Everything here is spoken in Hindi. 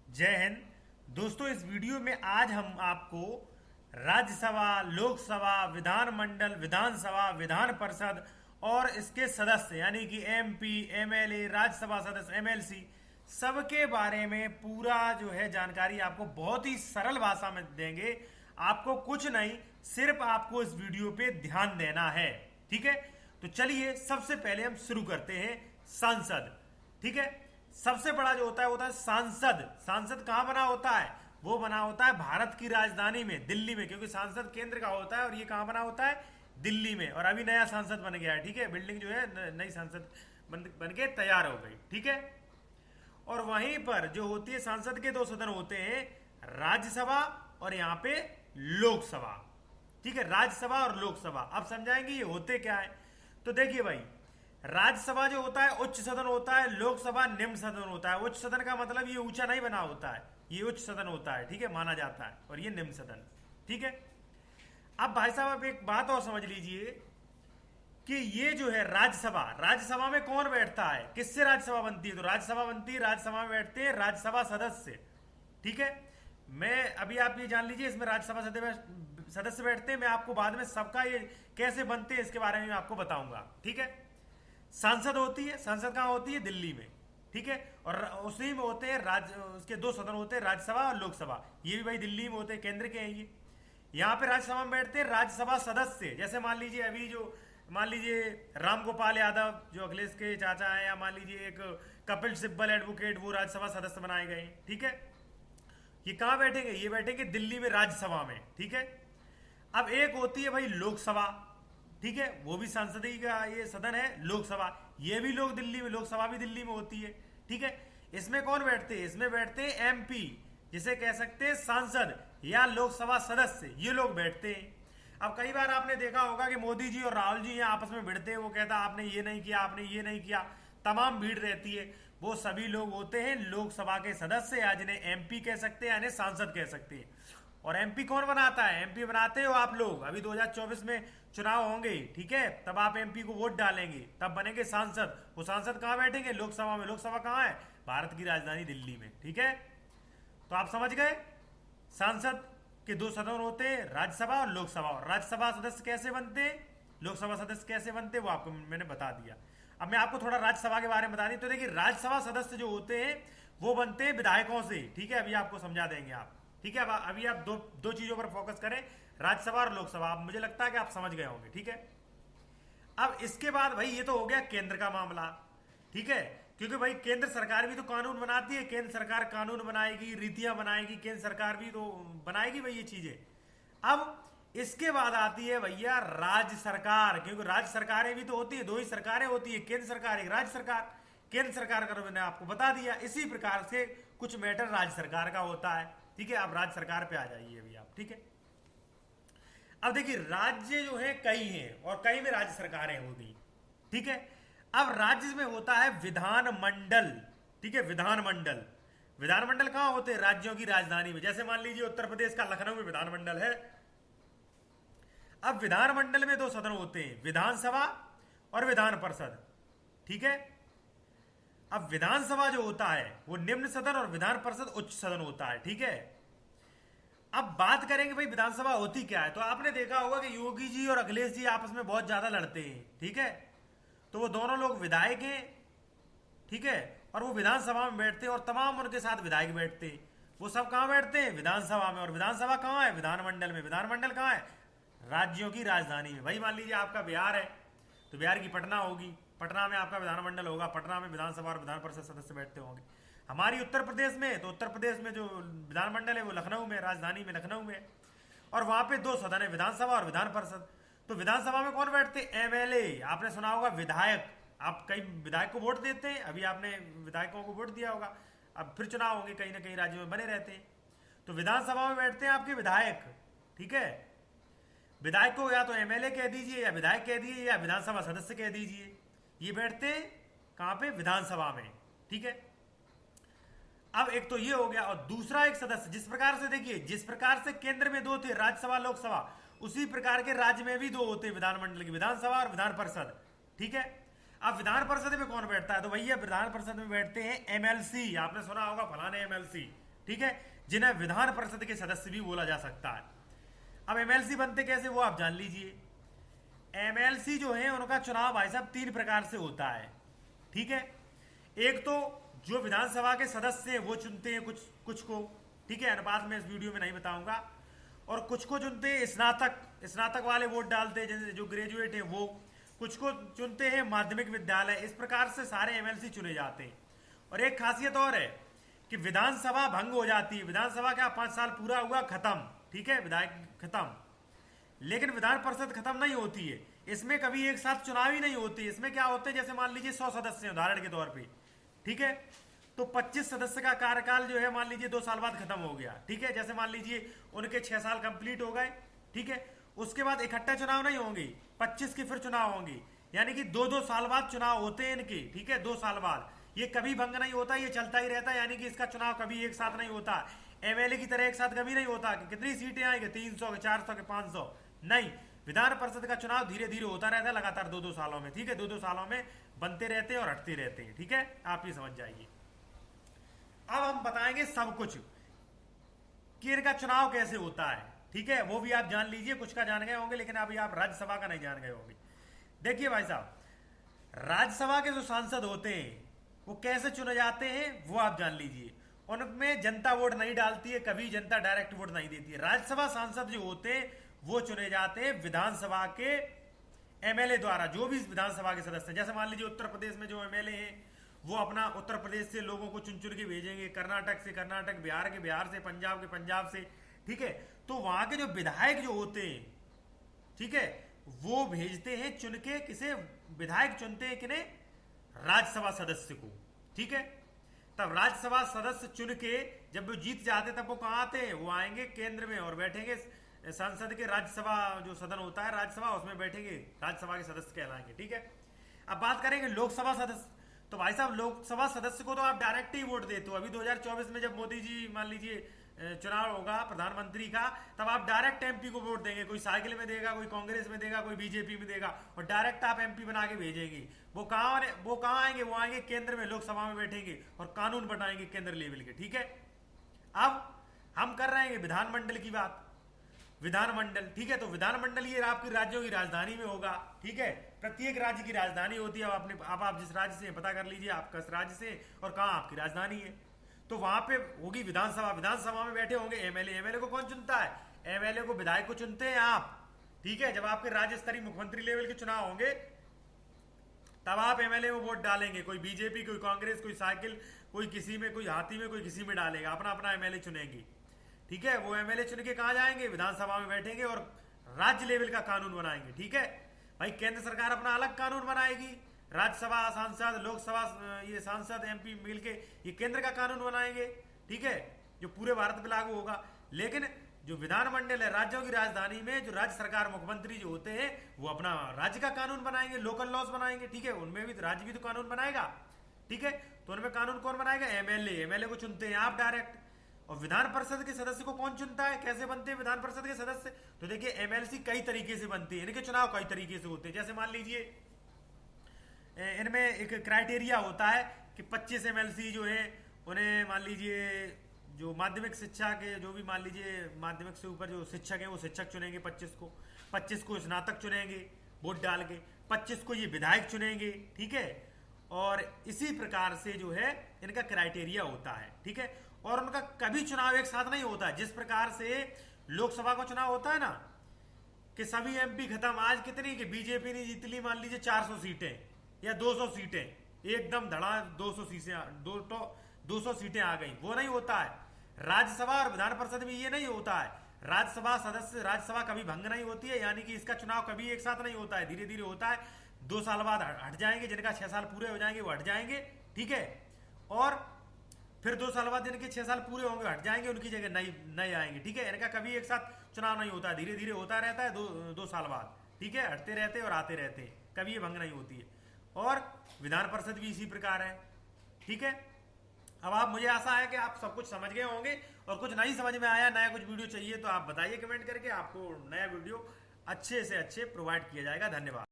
जय हिंद। दोस्तों, इस वीडियो में आज हम आपको राज्यसभा, लोकसभा, विधानमंडल, विधानसभा, विधान परिषद और इसके सदस्य यानी कि एमपी, एमएलए, राज्यसभा सदस्य, एमएलसी सबके बारे में पूरा जो है जानकारी आपको बहुत ही सरल भाषा में देंगे। आपको कुछ नहीं, सिर्फ आपको इस वीडियो पे ध्यान देना है। ठीक है, तो चलिए सबसे पहले हम शुरू करते हैं संसद। ठीक है, सबसे बड़ा जो होता है सांसद। सांसद कहां बना होता है? वो बना होता है भारत की राजधानी में, दिल्ली में, क्योंकि सांसद केंद्र का होता है और ये कहां बना होता है? दिल्ली में। और अभी नया सांसद बन गया है। ठीक है, बिल्डिंग जो है नई सांसद बन के तैयार हो गई। ठीक है, और वहीं पर जो होती है सांसद के दो सदन होते हैं, राज्यसभा और यहाँ पे लोकसभा। ठीक है, राज्यसभा और लोकसभा। अब समझाएंगे ये होते क्या है। तो देखिए भाई, राज्यसभा जो होता है उच्च सदन होता है, लोकसभा निम्न सदन होता है। उच्च सदन का मतलब ये ऊंचा नहीं बना होता है, ये उच्च सदन होता है। ठीक है, माना जाता है। और ये निम्न सदन। ठीक है, अब भाई साहब आप एक बात और समझ लीजिए कि ये जो है राज्यसभा, राज्यसभा में कौन बैठता है? किससे राज्यसभा बनती है? तो राज्यसभा बनती है, राज्यसभा में बैठते हैं राज्यसभा सदस्य। ठीक है, मैं अभी आप ये जान लीजिए इसमें राज्यसभा सदस्य बैठते हैं। मैं आपको बाद में सबका ये कैसे बनते हैं इसके बारे में आपको बताऊंगा। ठीक है, सांसद होती है, संसद कहाँ होती है? दिल्ली में। ठीक है, और उसी में होते हैं राज्य, उसके दो सदन होते हैं, राज्यसभा और लोकसभा। ये भी भाई दिल्ली में होते हैं, केंद्र के हैं ये। यहाँ पे राज्यसभा में बैठते हैं राज्यसभा सदस्य। जैसे मान लीजिए अभी जो, मान लीजिए राम गोपाल यादव जो अखिलेश के चाचा हैं, या मान लीजिए एक कपिल सिब्बल एडवोकेट, वो राज्यसभा सदस्य बनाए गए। ठीक है, ये कहाँ बैठेंगे? ये बैठेंगे दिल्ली में, राज्यसभा में। ठीक है, अब एक होती है भाई लोकसभा। ठीक है, वो भी संसदीय का ये सदन है, लोकसभा। ये भी लोग दिल्ली में, लोकसभा भी दिल्ली में होती है। ठीक है, इसमें कौन बैठते हैं? इसमें बैठते हैं एमपी, जिसे कह सकते हैं सांसद या लोकसभा सदस्य। ये लोग बैठते हैं। अब कई बार आपने देखा होगा कि मोदी जी और राहुल जी यहाँ आपस में भिड़ते हैं। वो कहता है आपने ये नहीं किया, आपने ये नहीं किया, तमाम भीड़ रहती है। वो सभी लोग होते हैं लोकसभा के सदस्य, या जिन्हें एमपी कह सकते हैं, यानी सांसद कह सकते हैं। और एमपी कौन बनाता है? एमपी बनाते हो आप लोग। अभी 2024 में चुनाव होंगे, ठीक है, तब आप एमपी को वोट डालेंगे, तब बनेंगे सांसद। वो सांसद कहाँ बैठेंगे? लोकसभा में। लोकसभा कहाँ है? भारत की राजधानी दिल्ली में। ठीक है, तो आप समझ गए, सांसद के दो सदन होते हैं, राज्यसभा और लोकसभा। और राज्यसभा सदस्य कैसे बनते हैं, लोकसभा सदस्य कैसे बनते हैं, वो आपको मैंने बता दिया। अब मैं आपको थोड़ा राज्यसभा के बारे में बता दी। तो देखिए, राज्यसभा सदस्य जो होते हैं वो बनते हैं विधायकों से। ठीक है, अभी आपको समझा देंगे आप। ठीक है, अब अभी आप दो चीजों पर फोकस करें, राज्यसभा और लोकसभा। मुझे लगता है कि आप समझ गए होंगे। ठीक है, अब इसके बाद भाई ये तो हो गया केंद्र का मामला। ठीक है, क्योंकि भाई केंद्र सरकार भी तो कानून बनाती है। केंद्र सरकार कानून बनाएगी, रीतियां बनाएगी, केंद्र सरकार भी तो बनाएगी भाई ये चीजें। अब इसके बाद आती है भैया राज्य सरकार, क्योंकि राज्य सरकारें भी तो होती है, दो ही सरकारें होती है, केंद्र सरकार, एक राज्य सरकार। केंद्र सरकार का मैंने आपको बता दिया। इसी प्रकार से कुछ मैटर राज्य सरकार का होता है। ठीक है, अब राज्य सरकार पे आ जाइए अभी आप। ठीक है, अब देखिए राज्य जो है कई हैं और कई में राज्य सरकारें होगी। ठीक है, अब राज्य में होता है विधानमंडल। ठीक है, विधानमंडल। विधानमंडल कहां होते हैं? राज्यों की राजधानी में। जैसे मान लीजिए उत्तर प्रदेश का लखनऊ में विधानमंडल है। अब विधानमंडल में दो सदन होते हैं, विधानसभा और विधान परिषद। ठीक है, अब विधानसभा जो होता है वो निम्न सदन और विधान परिषद उच्च सदन होता है। ठीक है, अब बात करेंगे भाई विधानसभा होती क्या है। तो आपने देखा होगा कि योगी जी और अखिलेश जी आपस में बहुत ज्यादा लड़ते हैं। ठीक है, तो वो दोनों लोग विधायक हैं। ठीक है, और वो विधानसभा में बैठते हैं और तमाम उनके साथ विधायक बैठते हैं। वो सब कहाँ बैठते हैं? विधानसभा में। और विधानसभा कहाँ है? विधानमंडल में। विधानमंडल कहाँ है? राज्यों की राजधानी में। भाई मान लीजिए आपका बिहार है, तो बिहार की पटना होगी, पटना में आपका विधानमंडल होगा, पटना में विधानसभा और विधान परिषद सदस्य बैठते होंगे। हमारी उत्तर प्रदेश में, तो उत्तर प्रदेश में जो विधानमंडल है वो लखनऊ में, राजधानी में लखनऊ में। और वहां पे दो सदन है, विधानसभा और विधान परिषद। तो विधानसभा में कौन बैठते? एमएलए। आपने सुना होगा विधायक, आप कई विधायक को वोट देते हैं, अभी आपने विधायकों को वोट दिया होगा, अब फिर चुनाव होंगे, कहीं ना कहीं राज्यों में बने रहते हैं। तो विधानसभा में बैठते हैं आपके विधायक। ठीक है, विधायक को या तो एमएलए कह दीजिए, या विधायक कह दीजिए, या विधानसभा सदस्य कह दीजिए। ये बैठते हैं कहां पे? विधानसभा में। ठीक है, अब एक तो ये हो गया। और दूसरा एक सदस्य, जिस प्रकार से देखिए, जिस प्रकार से केंद्र में दो थे, राज्यसभा लोकसभा, उसी प्रकार के राज्य में भी दो होते हैं विधानमंडल की, विधानसभा और विधान परिषद। ठीक है, अब विधान परिषद में कौन बैठता है? तो भैया विधान परिषद में बैठते हैं एमएलसी। आपने सुना होगा फलाने एमएलसी। ठीक है, जिन्हें विधान परिषद के सदस्य भी बोला जा सकता है। अब एमएलसी बनते कैसे वो आप जान लीजिए। एमएलसी जो है उनका चुनाव भाई साहब 3 प्रकार से होता है, ठीक है। एक तो जो विधानसभा के सदस्य हैं वो चुनते हैं कुछ को, ठीक है, अनुपात में इस वीडियो में नहीं बताऊंगा, और कुछ को चुनते हैं स्नातक वाले वोट डालते हैं, जो ग्रेजुएट हैं वो, कुछ को चुनते हैं माध्यमिक विद्यालय। इस प्रकार से सारे एमएलसी चुने जाते हैं। और एक खासियत और है कि विधानसभा भंग हो जाती है, विधानसभा का 5 साल पूरा हुआ खत्म, ठीक है, विधायक खत्म, लेकिन विधान परिषद खत्म नहीं होती है। इसमें कभी एक साथ चुनाव ही नहीं होती। इसमें क्या होते हैं, जैसे मान लीजिए 100 सदस्य हैं उदाहरण के तौर पे, ठीक है, तो 25 सदस्य का कार्यकाल जो है मान लीजिए 2 साल बाद खत्म हो गया, ठीक है, जैसे मान लीजिए उनके 6 साल कंप्लीट हो गए, ठीक है, उसके बाद इकट्ठा चुनाव नहीं होंगे, 25 के फिर चुनाव होंगे, यानी कि 2-2 साल बाद चुनाव होते हैं इनके, ठीक है, 2 साल बाद। ये कभी भंग नहीं होता, ये चलता ही रहता है, यानी कि इसका चुनाव कभी एक साथ नहीं होता। एमएलए की तरह एक साथ कभी नहीं होता कि कितनी सीटें आएंगे, 300 के 400 के 500, नहीं, विधान परिषद का चुनाव धीरे धीरे होता रहता है लगातार 2-2 सालों में, ठीक है, 2-2 सालों में बनते रहते हैं और हटते रहते हैं, ठीक है, आप ये समझ जाइए। अब हम बताएंगे सब कुछ कि इनका चुनाव कैसे होता है, ठीक है, वो भी आप जान लीजिए। कुछ का जान गए होंगे लेकिन अभी आप राज्यसभा का नहीं जान गए होंगे। देखिए भाई साहब, राज्यसभा के जो सांसद होते हैं वो कैसे चुने जाते हैं वो आप जान लीजिए। उनमें जनता वोट नहीं डालती है, कभी जनता डायरेक्ट वोट नहीं देती है। राज्यसभा सांसद जो होते हैं वो चुने जाते हैं विधानसभा के एमएलए द्वारा, जो भी विधानसभा के सदस्य। जैसे मान लीजिए उत्तर प्रदेश में जो एमएलए हैं वो अपना उत्तर प्रदेश से लोगों को चुन चुन के भेजेंगे, कर्नाटक से कर्नाटक, बिहार के बिहार से, पंजाब के पंजाब से, ठीक है, तो वहां के जो विधायक जो होते हैं, ठीक है, वो भेजते हैं चुन के, किसे, विधायक चुनते हैं किन्हें, राज्यसभा सदस्य को, ठीक है। तब राज्यसभा सदस्य चुन के जब वो जीत जाते तब वो कहाँ आते हैं, वो आएंगे केंद्र में और बैठेंगे संसद के, राज्यसभा जो सदन होता है राज्यसभा, उसमें बैठेंगे, राज्यसभा के सदस्य कहलाएंगे, ठीक है। अब बात करेंगे लोकसभा सदस्य। तो भाई साहब लोकसभा सदस्य को तो आप डायरेक्ट ही वोट देते हो। अभी 2024 में जब मोदी जी मान लीजिए चुनाव होगा प्रधानमंत्री का, तब आप डायरेक्ट एमपी को वोट देंगे। कोई साइकिल में देगा, कोई कांग्रेस में देगा, कोई बीजेपी में देगा, और डायरेक्ट आप एमपी बना के भेजेंगे। वो कहाँ आएंगे, वो आएंगे केंद्र में, लोकसभा में बैठेंगे और कानून बनाएंगे केंद्र लेवल के, ठीक है। अब हम कर रहे हैं विधानमंडल की बात। विधानमंडल, ठीक है, तो विधानमंडल ये आपकी राज्यों की राजधानी में होगा, ठीक है, प्रत्येक राज्य की राजधानी होती है। अब आप जिस राज्य से पता कर लीजिए आप किस राज्य से और कहाँ आपकी राजधानी है, तो वहां पे होगी विधानसभा। विधानसभा में बैठे होंगे एमएलए। एमएलए को कौन चुनता है, एमएलए को विधायक को चुनते हैं आप, ठीक है। जब आपके राज्य स्तरीय मुख्यमंत्री लेवल के चुनाव होंगे तब आप एमएलए में वोट डालेंगे। कोई बीजेपी, कोई कांग्रेस, कोई साइकिल, कोई किसी में, कोई हाथी में, कोई किसी में डालेगा, अपना अपना एमएलए चुनेंगे, ठीक है। वो एमएलए चुन के कहाँ जाएंगे, विधानसभा में बैठेंगे और राज्य लेवल का कानून बनाएंगे, ठीक है। भाई केंद्र सरकार अपना अलग कानून बनाएगी, राज्यसभा सांसद, लोकसभा ये सांसद, एमपी मिलके ये केंद्र का कानून बनाएंगे, ठीक है, जो पूरे भारत में लागू होगा। लेकिन जो विधानमंडल है, राज्यों की राजधानी में जो राज्य सरकार मुख्यमंत्री जो होते हैं वो अपना राज्य का कानून बनाएंगे, लोकल लॉज बनाएंगे, ठीक है। उनमें भी राज्य भी तो कानून बनाएगा, ठीक है। तो उनमें कानून कौन बनाएगा, एमएलए। एमएलए को चुनते हैं आप डायरेक्ट। और विधान परिषद के सदस्य को कौन चुनता है, कैसे बनते हैं विधान परिषद के सदस्य, तो देखिए एमएलसी कई तरीके से बनते हैं, इनके चुनाव कई तरीके से होते हैं। जैसे मान लीजिए इनमें एक क्राइटेरिया होता है कि 25 एमएलसी जो है उन्हें मान लीजिए जो माध्यमिक शिक्षा के, जो भी मान लीजिए माध्यमिक से ऊपर जो शिक्षक हैं वो शिक्षक चुनेंगे 25 को स्नातक चुनेंगे वोट डाल के, 25 को ये विधायक चुनेंगे, ठीक है। और इसी प्रकार से जो है इनका क्राइटेरिया होता है, ठीक है। और उनका कभी चुनाव एक साथ नहीं होता, जिस प्रकार से लोकसभा का चुनाव होता है ना कि सभी एमपी खत्म। आज कितनी कि बीजेपी ने जीत ली मान लीजिए 400 सीटें या 200 सीटें, एकदम धड़ा 200 सीटें आ गई, वो नहीं होता है। राज्यसभा और विधान परिषद में ये नहीं होता है। राज्यसभा कभी भंग नहीं होती है, यानी कि इसका चुनाव कभी एक साथ नहीं होता है, धीरे धीरे होता है। 2 साल बाद हट जाएंगे, जिनका 6 साल पूरे हो जाएंगे वो हट जाएंगे, ठीक है। और फिर 2 साल बाद जिनके 6 साल पूरे होंगे हट जाएंगे, उनकी जगह नए आएंगे, ठीक है। इनका कभी एक साथ चुनाव नहीं होता है, धीरे धीरे होता रहता है 2 साल बाद, ठीक है। हटते रहते और आते रहते हैं, कभी ये भंग नहीं होती है। और विधान परिषद भी इसी प्रकार है, ठीक है। अब आप, मुझे आशा है कि आप सब कुछ समझ गए होंगे, और कुछ नहीं समझ में आया, नया कुछ वीडियो चाहिए तो आप बताइए कमेंट करके, आपको नया वीडियो अच्छे से अच्छे प्रोवाइड किया जाएगा। धन्यवाद।